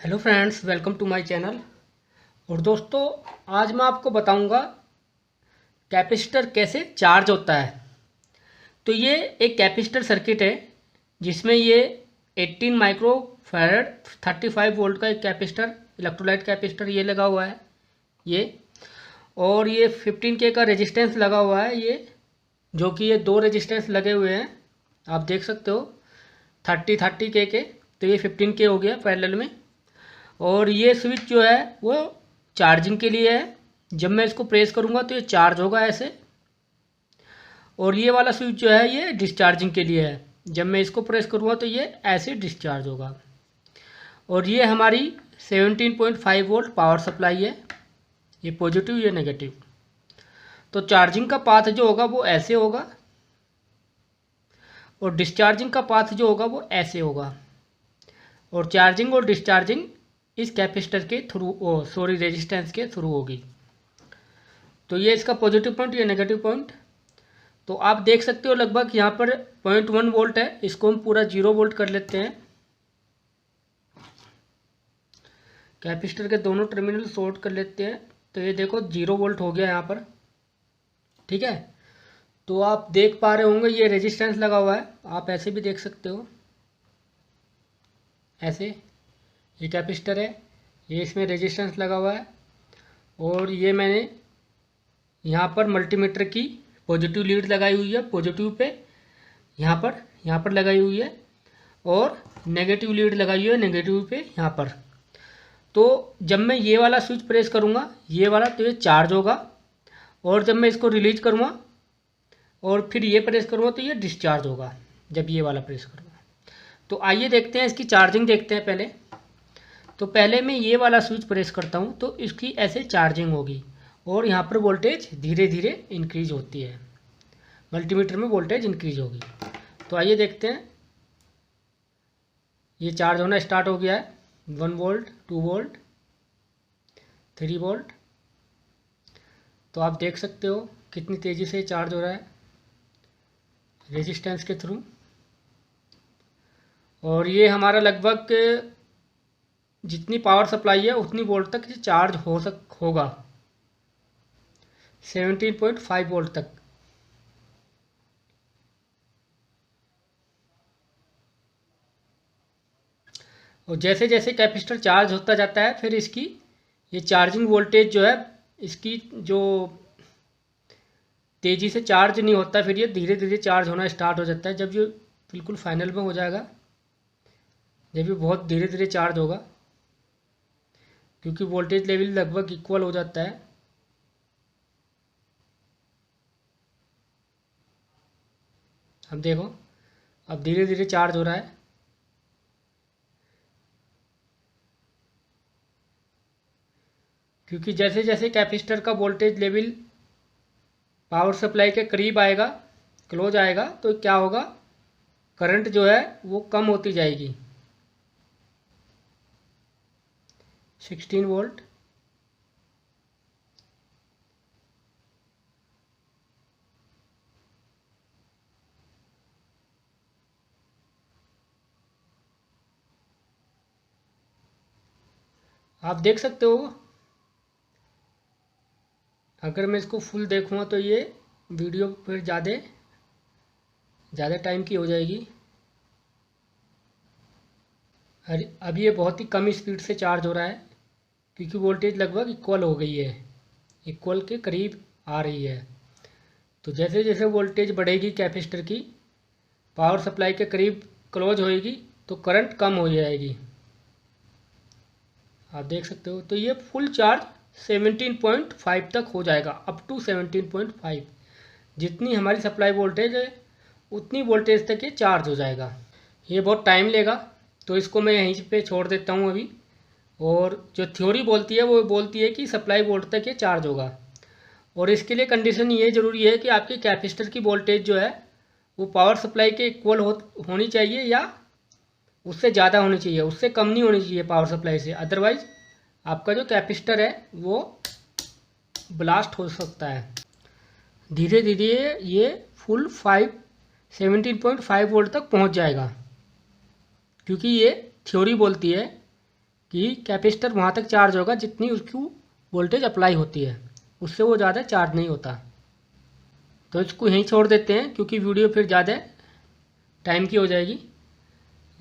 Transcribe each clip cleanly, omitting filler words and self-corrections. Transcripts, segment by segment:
Hello friends, welcome to my channel. और दोस्तों, आज मैं आपको बताऊंगा कैपेसिटर कैसे चार्ज होता है। तो ये एक कैपेसिटर सर्किट है जिसमें ये 18 माइक्रो फैराड 35 वोल्ट का एक कैपेसिटर, इलेक्ट्रोलाइट कैपेसिटर ये लगा हुआ है ये। और ये 15K का रेजिस्टेंस लगा हुआ है ये, जो कि ये दो रेजिस्टेंस लगे हुए हैं, आप देख सकते हो 30 के। तो ये 15K हो गया पैरेलल में। और ये स्विच जो है वो चार्जिंग के लिए है। जब मैं इसको प्रेस करूँगा तो ये चार्ज होगा ऐसे। और ये वाला स्विच जो है ये डिस्चार्जिंग के लिए है। जब मैं इसको प्रेस करूँगा तो ये ऐसे डिस्चार्ज होगा। और ये हमारी 17.5 वोल्ट पावर सप्लाई है, ये पॉजिटिव ये नेगेटिव। तो चार्जिंग का पाथ जो होगा वो ऐसे होगा और डिस्चार्जिंग का पाथ जो होगा वो ऐसे होगा। और चार्जिंग और डिस्चार्जिंग इस कैपेसिटर के थ्रू, रेजिस्टेंस के थ्रू होगी। तो ये इसका पॉजिटिव पॉइंट, ये नेगेटिव पॉइंट। तो आप देख सकते हो लगभग यहाँ पर 0.1 वोल्ट है, इसको हम पूरा 0 वोल्ट कर लेते हैं। कैपेसिटर के दोनों टर्मिनल शॉर्ट कर लेते हैं। तो ये देखो 0 वोल्ट हो गया यहाँ पर, ठीक है। तो आप देख पा रहे होंगे ये रेजिस्टेंस लगा हुआ है, आप ऐसे भी देख सकते हो ऐसे। ये कैपेसिटर है, ये इसमें रेजिस्टेंस लगा हुआ है। और ये मैंने यहाँ पर मल्टीमीटर की पॉजिटिव लीड लगाई हुई है, पॉजिटिव पे यहाँ पर लगाई हुई है। और नेगेटिव लीड लगाई हुई है नेगेटिव पे यहाँ पर। तो जब मैं ये वाला स्विच प्रेस करूँगा ये वाला, तो ये चार्ज होगा। और जब मैं इसको रिलीज करूँगा और फिर ये प्रेस करूँगा तो ये डिस्चार्ज होगा, जब ये वाला प्रेस करूँगा। तो आइए देखते हैं इसकी चार्जिंग, देखते हैं पहले। तो पहले मैं ये वाला स्विच प्रेस करता हूँ तो इसकी ऐसे चार्जिंग होगी और यहाँ पर वोल्टेज धीरे धीरे इंक्रीज होती है, मल्टीमीटर में वोल्टेज इंक्रीज होगी। तो आइए देखते हैं, ये चार्ज होना स्टार्ट हो गया है। 1 वोल्ट, 2 वोल्ट, 3 वोल्ट। तो आप देख सकते हो कितनी तेज़ी से चार्ज हो रहा है रेजिस्टेंस के थ्रू। और ये हमारा लगभग जितनी पावर सप्लाई है उतनी वोल्ट तक ये चार्ज होगा, 17.5 वोल्ट तक। और जैसे जैसे कैपेसिटर चार्ज होता जाता है फिर इसकी ये चार्जिंग वोल्टेज जो है, इसकी जो तेज़ी से चार्ज नहीं होता, फिर ये धीरे धीरे चार्ज होना स्टार्ट हो जाता है। जब ये बिल्कुल फाइनल में हो जाएगा, जब ये बहुत धीरे धीरे चार्ज होगा, क्योंकि वोल्टेज लेवल लगभग इक्वल हो जाता है। अब देखो, अब धीरे धीरे चार्ज हो रहा है। क्योंकि जैसे जैसे कैपेसिटर का वोल्टेज लेवल पावर सप्लाई के करीब आएगा, क्लोज आएगा, तो क्या होगा, करंट जो है वो कम होती जाएगी। 16 वोल्ट, आप देख सकते हो। अगर मैं इसको फुल देखूँगा तो ये वीडियो फिर ज़्यादा टाइम की हो जाएगी। अभी ये बहुत ही कम स्पीड से चार्ज हो रहा है, क्योंकि वोल्टेज लगभग इक्वल हो गई है, इक्वल के करीब आ रही है। तो जैसे जैसे वोल्टेज बढ़ेगी कैपेसिटर की, पावर सप्लाई के करीब क्लोज होएगी, तो करंट कम हो जाएगी, आप देख सकते हो। तो ये फुल चार्ज 17.5 तक हो जाएगा, अप टू 17.5। जितनी हमारी सप्लाई वोल्टेज है उतनी वोल्टेज तक ये चार्ज हो जाएगा। ये बहुत टाइम लेगा, तो इसको मैं यहीं पे छोड़ देता हूँ अभी। और जो थ्योरी बोलती है वो बोलती है कि सप्लाई वोल्ट तक ये चार्ज होगा। और इसके लिए कंडीशन ये ज़रूरी है कि आपकी कैपेसिटर की वोल्टेज जो है वो पावर सप्लाई के इक्वल होनी चाहिए, या उससे ज़्यादा होनी चाहिए, उससे कम नहीं होनी चाहिए पावर सप्लाई से। अदरवाइज़ आपका जो कैपेसिटर है वो ब्लास्ट हो सकता है। धीरे धीरे ये फुल 17.5 वोल्ट तक पहुंच जाएगा, क्योंकि ये थ्योरी बोलती है कि कैपेसिटर वहाँ तक चार्ज होगा जितनी उसकी वोल्टेज अप्लाई होती है, उससे वो ज़्यादा चार्ज नहीं होता। तो इसको यहीं छोड़ देते हैं क्योंकि वीडियो फिर ज़्यादा टाइम की हो जाएगी।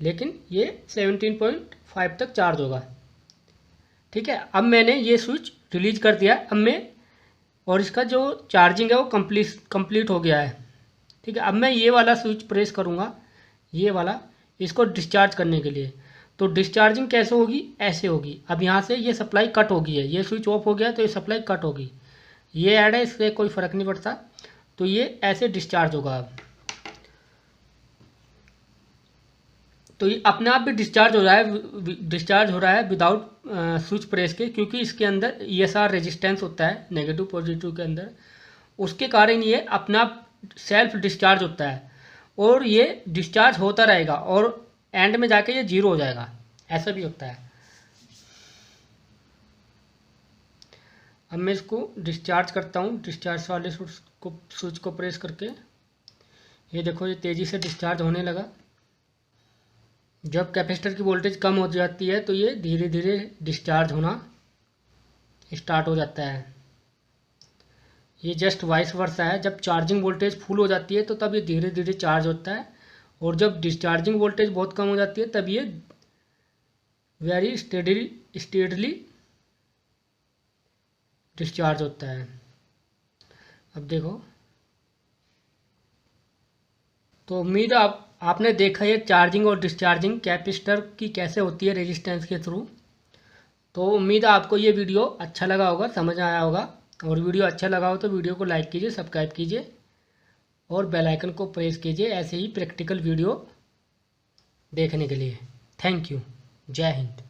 लेकिन ये 17.5 तक चार्ज होगा। ठीक है, अब मैंने ये स्विच रिलीज कर दिया। अब मैं और इसका जो चार्जिंग है वो कंप्लीट हो गया है। ठीक है, अब मैं ये वाला स्विच प्रेस करूँगा, ये वाला, इसको डिस्चार्ज करने के लिए। तो डिस्चार्जिंग कैसे होगी? ऐसे होगी। अब यहाँ से ये सप्लाई कट हो गई है, ये स्विच ऑफ हो गया तो ये सप्लाई कट होगी। ये ऐड है, इससे कोई फ़र्क नहीं पड़ता। तो ये ऐसे डिस्चार्ज होगा। अब तो ये अपने आप भी डिस्चार्ज हो रहा है विदाउट स्विच प्रेस के, क्योंकि इसके अंदर ESR रेजिस्टेंस होता है नेगेटिव पॉजिटिव के अंदर, उसके कारण ये अपना आप सेल्फ डिस्चार्ज होता है और ये डिस्चार्ज होता रहेगा और एंड में जाके ये 0 हो जाएगा। ऐसा भी होता है। अब मैं इसको डिस्चार्ज करता हूँ, डिस्चार्ज वाले स्विच को प्रेस करके। ये देखो, ये तेज़ी से डिस्चार्ज होने लगा। जब कैपेसिटर की वोल्टेज कम हो जाती है तो ये धीरे धीरे डिस्चार्ज होना स्टार्ट हो जाता है। ये जस्ट वाइस वर्सा है। जब चार्जिंग वोल्टेज फुल हो जाती है तो तब ये धीरे धीरे चार्ज होता है, और जब डिस्चार्जिंग वोल्टेज बहुत कम हो जाती है तब ये वेरी स्टेडली डिस्चार्ज होता है। अब देखो, तो उम्मीद है आपने देखा ये चार्जिंग और डिस्चार्जिंग कैपेसिटर की कैसे होती है रेजिस्टेंस के थ्रू। तो उम्मीद है आपको ये वीडियो अच्छा लगा होगा, समझ आया होगा। और वीडियो अच्छा लगा हो तो वीडियो को लाइक कीजिए, सब्सक्राइब कीजिए और बेल आइकन को प्रेस कीजिए ऐसे ही प्रैक्टिकल वीडियो देखने के लिए। Thank you. जय हिंद।